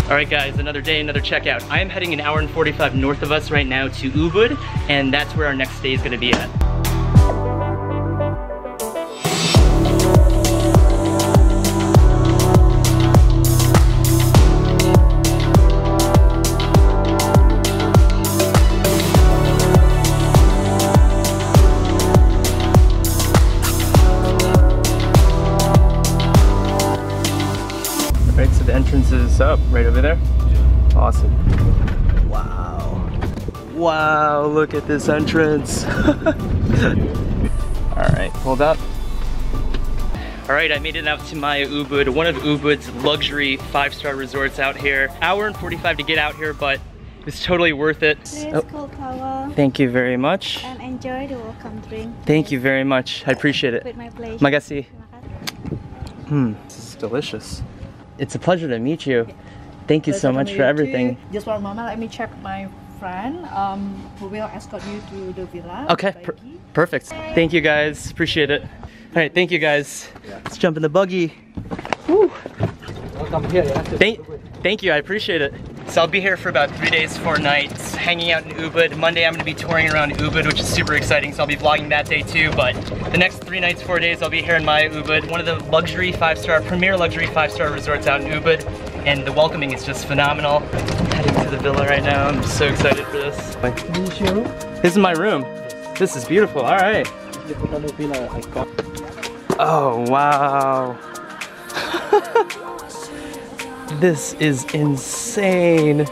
All right guys, another day, another checkout. I am heading an hour and 45 north of us right now to Ubud, and that's where our next stay is gonna be at. The entrance is up right over there. Yeah. Awesome. Wow. Wow, look at this entrance. All right, hold up. All right, I made it out to Maya Ubud, one of Ubud's luxury 5-star resorts out here. Hour and 45 to get out here, but it's totally worth it. Please cold power. Thank you very much. And enjoy the welcome drink. Thank you very much. I appreciate it. With my pleasure. Makasih. This is delicious. It's a pleasure to meet you. Thank you so much for everything. Just one moment, let me check my friend who will escort you to the villa. Okay, perfect. Thank you guys, appreciate it. All right, thank you guys. Let's jump in the buggy. Woo. Welcome here. Thank you, I appreciate it. So I'll be here for about 3 days, 4 nights, hanging out in Ubud. Monday I'm gonna be touring around Ubud, which is super exciting, so I'll be vlogging that day too, but the next 3 nights, 4 days, I'll be here in Maya Ubud, one of the luxury 5-star, premier luxury 5-star resorts out in Ubud, and the welcoming is just phenomenal. I'm heading to the villa right now, I'm so excited for this. This is my room. This is beautiful, all right. Oh, wow. This is insane.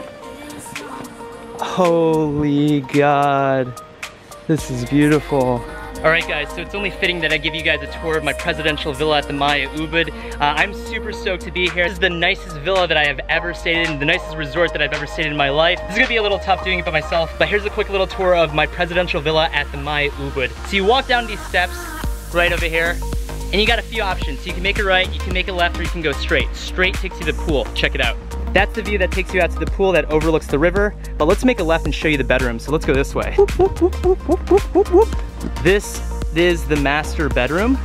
Holy God. This is beautiful. All right guys, so it's only fitting that I give you guys a tour of my presidential villa at the Maya Ubud. I'm super stoked to be here. This is the nicest villa that I have ever stayed in, the nicest resort that I've ever stayed in my life. This is gonna be a little tough doing it by myself, but here's a quick little tour of my presidential villa at the Maya Ubud. So you walk down these steps right over here, and you got a few options. So you can make a right, you can make a left, or you can go straight. Straight takes you to the pool, check it out. That's the view that takes you out to the pool that overlooks the river, but let's make a left and show you the bedroom. So let's go this way. This is the master bedroom.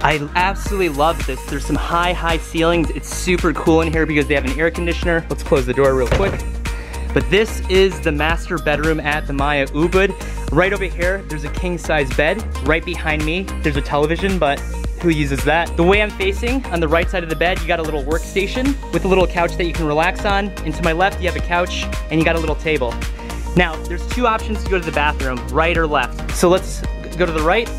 I absolutely love this. There's some high ceilings. It's super cool in here because they have an air conditioner. Let's close the door real quick. But this is the master bedroom at the Maya Ubud. Right over here, there's a king-size bed. Right behind me, there's a television, but who uses that? The way I'm facing, on the right side of the bed, you got a little workstation with a little couch that you can relax on. And to my left, you have a couch, and you got a little table. Now, there's 2 options to go to the bathroom, right or left. So let's go to the right.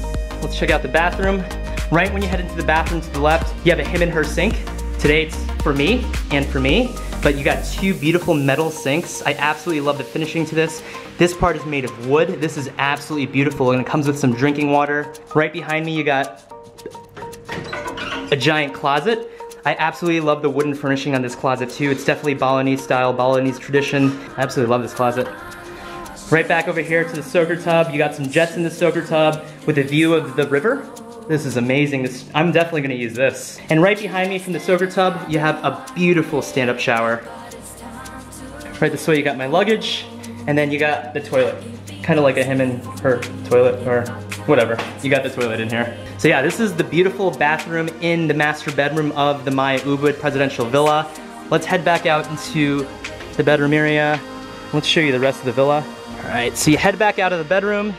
Let's check out the bathroom. Right when you head into the bathroom to the left, you have a him and her sink. Today it's for me and for me, but you got 2 beautiful metal sinks. I absolutely love the finishing to this. This part is made of wood. This is absolutely beautiful, and it comes with some drinking water. Right behind me, you got a giant closet. I absolutely love the wooden furnishing on this closet too. It's definitely Balinese style, Balinese tradition. I absolutely love this closet. Right back over here to the soaker tub. You got some jets in the soaker tub with a view of the river. This is amazing. I'm definitely gonna use this. And right behind me from the soaker tub, you have a beautiful stand-up shower. Right this way you got my luggage, and then you got the toilet. Kind of like a him and her toilet, or whatever. You got the toilet in here. So yeah, this is the beautiful bathroom in the master bedroom of the Maya Ubud Presidential Villa. Let's head back out into the bedroom area. Let's show you the rest of the villa. All right, so you head back out of the bedroom.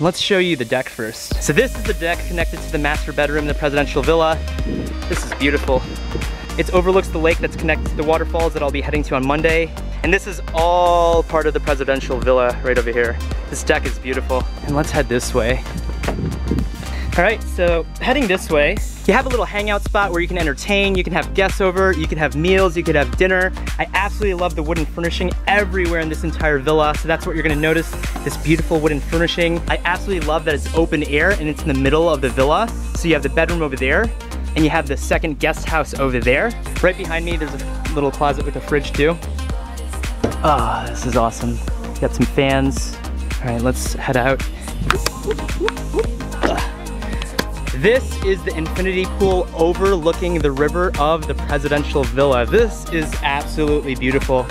Let's show you the deck first. So this is the deck connected to the master bedroom, the presidential villa. This is beautiful. It overlooks the lake that's connected to the waterfalls that I'll be heading to on Monday. And this is all part of the presidential villa right over here. This deck is beautiful. And let's head this way. All right, so heading this way, you have a little hangout spot where you can entertain, you can have guests over, you can have meals, you could have dinner. I absolutely love the wooden furnishing everywhere in this entire villa, so that's what you're gonna notice, this beautiful wooden furnishing. I absolutely love that it's open air and it's in the middle of the villa. So you have the bedroom over there, and you have the second guest house over there. Right behind me, there's a little closet with a fridge too. Ah, this is awesome. Got some fans. All right, let's head out. This is the infinity pool overlooking the river of the presidential villa. This is absolutely beautiful.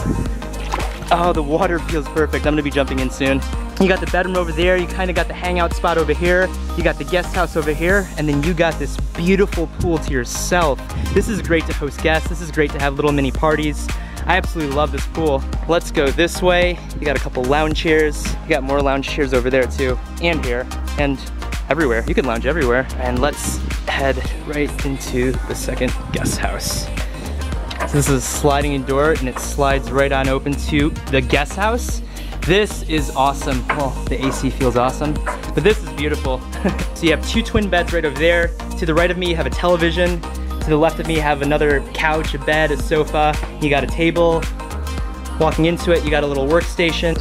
Oh, the water feels perfect. I'm gonna be jumping in soon. You got the bedroom over there, you kind of got the hangout spot over here, you got the guest house over here, and then you got this beautiful pool to yourself. This is great to host guests, this is great to have little mini parties. I absolutely love this pool. Let's go this way. You got a couple lounge chairs. You got more lounge chairs over there too, and here, and everywhere. You can lounge everywhere. And let's head right into the second guest house. So this is a sliding door and it slides right on open to the guest house. This is awesome. Well, the AC feels awesome, but this is beautiful. So you have 2 twin beds right over there. To the right of me, you have a television. To the left of me, you have another couch, a bed, a sofa. You got a table. Walking into it, you got a little workstation.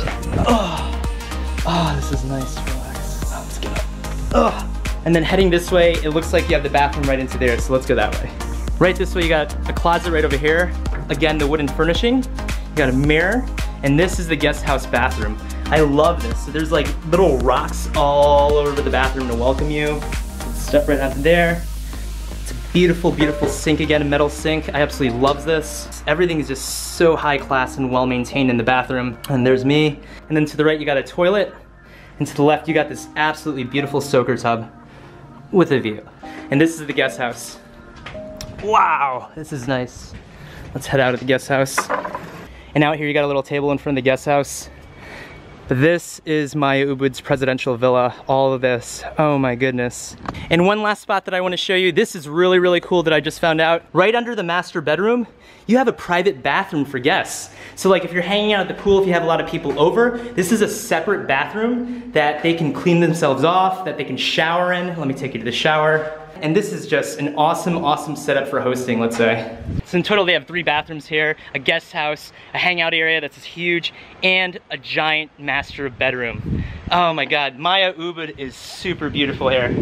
Oh, this is nice. Relax. Oh, let's get up. Oh. And then heading this way, it looks like you have the bathroom right into there, so let's go that way. Right this way, you got a closet right over here. Again, the wooden furnishing. You got a mirror, and this is the guest house bathroom. I love this. So there's like little rocks all over the bathroom to welcome you. Step right out there. It's a beautiful, beautiful sink again, a metal sink. I absolutely love this. Everything is just so high class and well maintained in the bathroom. And there's me. And then to the right, you got a toilet. And to the left, you got this absolutely beautiful soaker tub with a view. And this is the guest house. Wow, this is nice. Let's head out of the guest house. And out here you got a little table in front of the guest house. But this is Maya Ubud's presidential villa, all of this. Oh my goodness. And one last spot that I want to show you, this is really, really cool that I just found out. Right under the master bedroom, you have a private bathroom for guests. So like if you're hanging out at the pool, if you have a lot of people over, this is a separate bathroom that they can clean themselves off, that they can shower in. Let me take you to the shower. And this is just an awesome, awesome setup for hosting, let's say. So in total, they have 3 bathrooms here, a guest house, a hangout area that's huge, and a giant master bedroom. Oh my God, Maya Ubud is super beautiful here.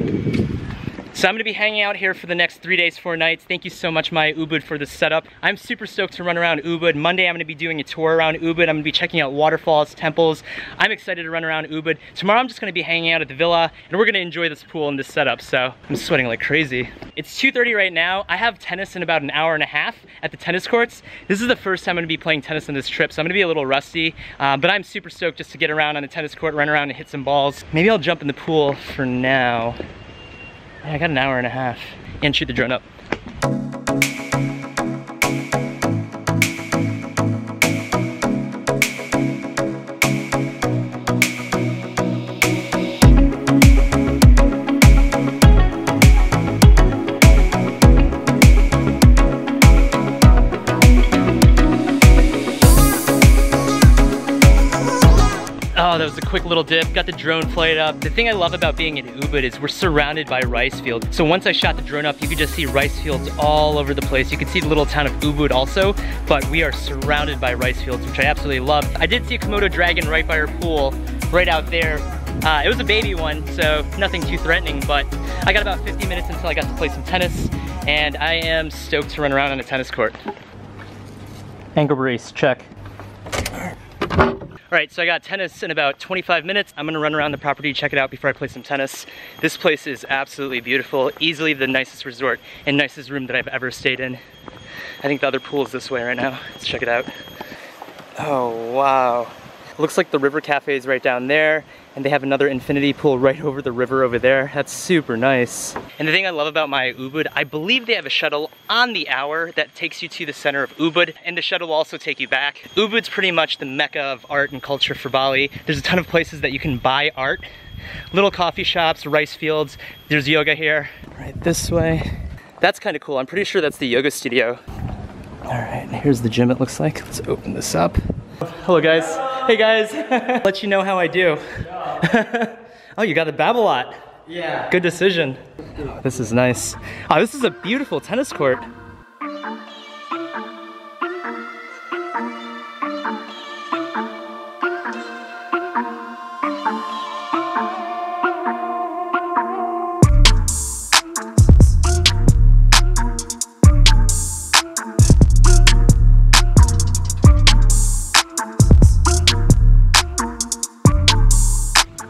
So I'm gonna be hanging out here for the next 3 days, 4 nights. Thank you so much, Maya Ubud, for this setup. I'm super stoked to run around Ubud. Monday, I'm gonna be doing a tour around Ubud. I'm gonna be checking out waterfalls, temples. I'm excited to run around Ubud. Tomorrow, I'm just gonna be hanging out at the villa, and we're gonna enjoy this pool and this setup, so I'm sweating like crazy. It's 2:30 right now. I have tennis in about an hour and a half at the tennis courts. This is the first time I'm gonna be playing tennis on this trip, so I'm gonna be a little rusty, but I'm super stoked just to get around on the tennis court, run around and hit some balls. Maybe I'll jump in the pool for now. I got an hour and a half and shoot the drone up. Oh, that was a quick little dip, got the drone flight up. The thing I love about being in Ubud is we're surrounded by rice fields. So once I shot the drone up, you could just see rice fields all over the place. You could see the little town of Ubud also, but we are surrounded by rice fields, which I absolutely love. I did see a Komodo dragon right by our pool, right out there. It was a baby one, so nothing too threatening, but I got about 50 minutes until I got to play some tennis, and I am stoked to run around on a tennis court. Ankle brace, check. All right, so I got tennis in about 25 minutes. I'm gonna run around the property, check it out before I play some tennis. This place is absolutely beautiful. Easily the nicest resort and nicest room that I've ever stayed in. I think the other pool is this way right now. Let's check it out. Oh, wow. Looks like the River Cafe is right down there, and they have another infinity pool right over the river over there. That's super nice. And the thing I love about Maya Ubud, I believe they have a shuttle on the hour that takes you to the center of Ubud, and the shuttle will also take you back. Ubud's pretty much the mecca of art and culture for Bali. There's a ton of places that you can buy art. Little coffee shops, rice fields. There's yoga here. Right this way. That's kind of cool. I'm pretty sure that's the yoga studio. All right, here's the gym it looks like. Let's open this up. Hello guys. Hey guys. Let you know how I do. Oh, you got a Babolat. Yeah. Good decision. Oh, this is nice. Oh, this is a beautiful tennis court.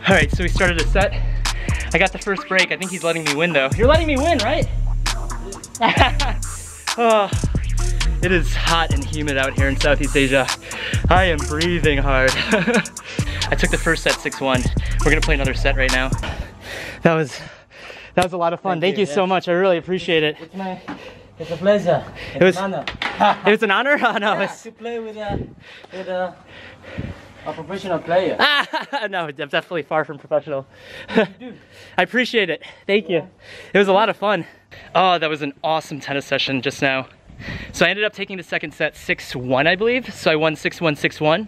All right, so we started a set. I got the first break. I think he's letting me win though. You're letting me win, right? Oh, it is hot and humid out here in Southeast Asia. I am breathing hard. I took the first set 6-1. We're gonna play another set right now. That was a lot of fun. Thank you so much. I really appreciate it. It's a pleasure. It's an honor. It was an honor? Oh, no, Yeah, to play with a professional player. no, I'm definitely far from professional. I appreciate it. Thank you. It was a lot of fun. Oh, that was an awesome tennis session just now. So I ended up taking the second set 6-1, I believe. So I won 6-1, 6-1.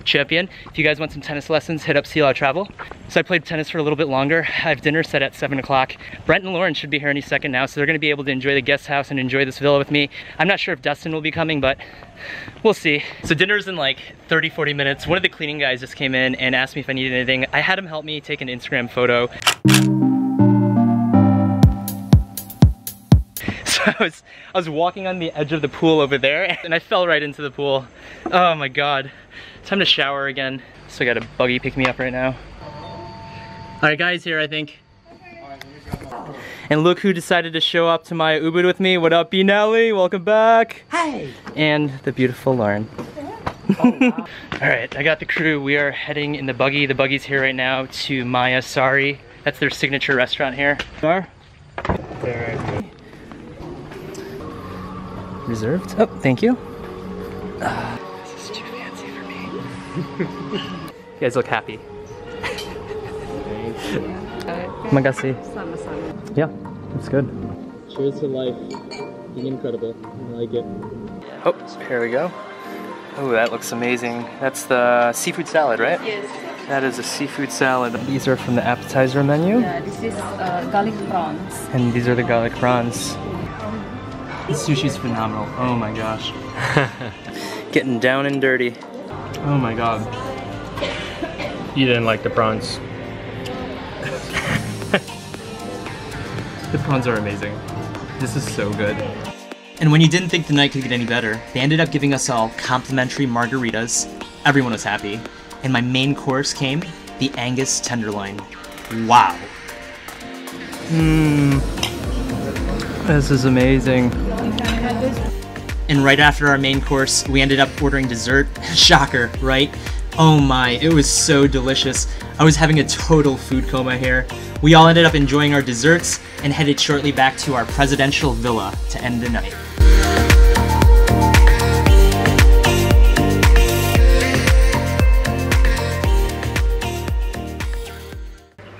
Champion. If you guys want some tennis lessons, hit up CLA Travel. So I played tennis for a little bit longer. I have dinner set at 7 o'clock. Brent and Lauren should be here any second now, so they're gonna be able to enjoy the guest house and enjoy this villa with me. I'm not sure if Dustin will be coming, but we'll see. So dinner's in like 30, 40 minutes. One of the cleaning guys just came in and asked me if I needed anything. I had him help me take an Instagram photo. So I was walking on the edge of the pool over there and I fell right into the pool. Oh my God. Time to shower again. So I got a buggy pick me up right now. All right, guys, here I think. And look who decided to show up to my Ubud with me. What up, B. Nelly? Welcome back. Hey. And the beautiful Lauren. Oh, wow. All right, I got the crew. We are heading in the buggy. The buggy's here right now to Maya Sari. That's their signature restaurant here. There. Reserved. Oh, thank you. This is too fancy for me. You guys look happy. Makasih. Yeah, it's good. Cheers to life. Being incredible. I like it. Oh, here we go. Oh, that looks amazing. That's the seafood salad, right? Yes. That is a seafood salad. These are from the appetizer menu. Yeah, this is garlic prawns. And these are the garlic prawns. This sushi's phenomenal. Oh my gosh. Getting down and dirty. Oh my God. You didn't like the prawns. The prawns are amazing. This is so good. And when you didn't think the night could get any better, they ended up giving us all complimentary margaritas. Everyone was happy. And my main course came, the Angus tenderloin. Wow. This is amazing. And right after our main course, we ended up ordering dessert. Shocker, right? Oh my, it was so delicious. I was having a total food coma here. We all ended up enjoying our desserts and headed shortly back to our presidential villa to end the night.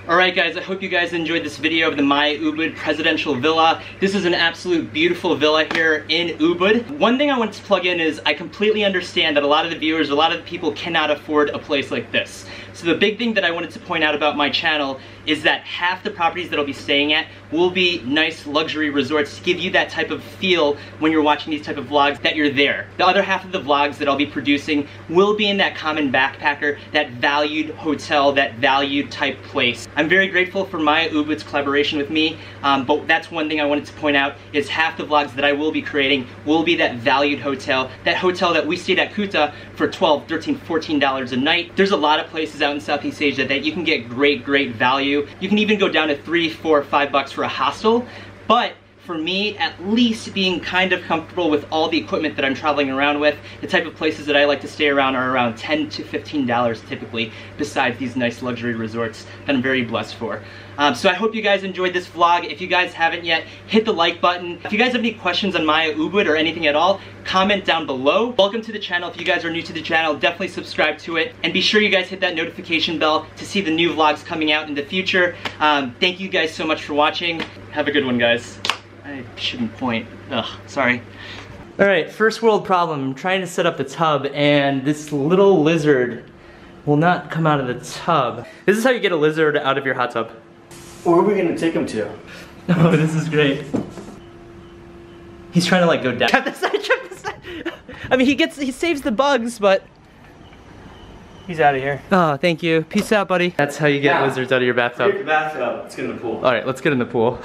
Alright guys, I hope you guys enjoyed this video of the Maya Ubud Presidential Villa. This is an absolute beautiful villa here in Ubud. One thing I wanted to plug in is I completely understand that a lot of the viewers, a lot of the people cannot afford a place like this. So the big thing that I wanted to point out about my channel is that half the properties that I'll be staying at will be nice luxury resorts to give you that type of feel when you're watching these type of vlogs that you're there. The other half of the vlogs that I'll be producing will be in that common backpacker, that valued hotel, that valued type place. I'm very grateful for Maya Ubud's collaboration with me, but that's one thing I wanted to point out is half the vlogs that I will be creating will be that valued hotel, that hotel that we stayed at Kuta for $12, $13, $14 a night. There's a lot of places out in Southeast Asia that you can get great value. You can even go down to $3, $4, $5 for a hostel, but for me, at least being kind of comfortable with all the equipment that I'm traveling around with, the type of places that I like to stay around are around $10 to $15 typically, besides these nice luxury resorts that I'm very blessed for. So I hope you guys enjoyed this vlog. If you guys haven't yet, hit the like button. If you guys have any questions on Maya Ubud or anything at all, comment down below. Welcome to the channel. If you guys are new to the channel, definitely subscribe to it. And be sure you guys hit that notification bell to see the new vlogs coming out in the future. Thank you guys so much for watching. Have a good one, guys. I shouldn't point. Ugh, sorry. All right, first world problem. I'm trying to set up the tub and this little lizard will not come out of the tub. This is how you get a lizard out of your hot tub. Where are we gonna take him to? Oh, this is great. He's trying to like go down. Check this side. I mean, he saves the bugs, but He's out of here. oh, thank you. Peace out, buddy. That's how you get lizards out of your bathtub. Take the bathtub. Let's get in the pool. All right, let's get in the pool.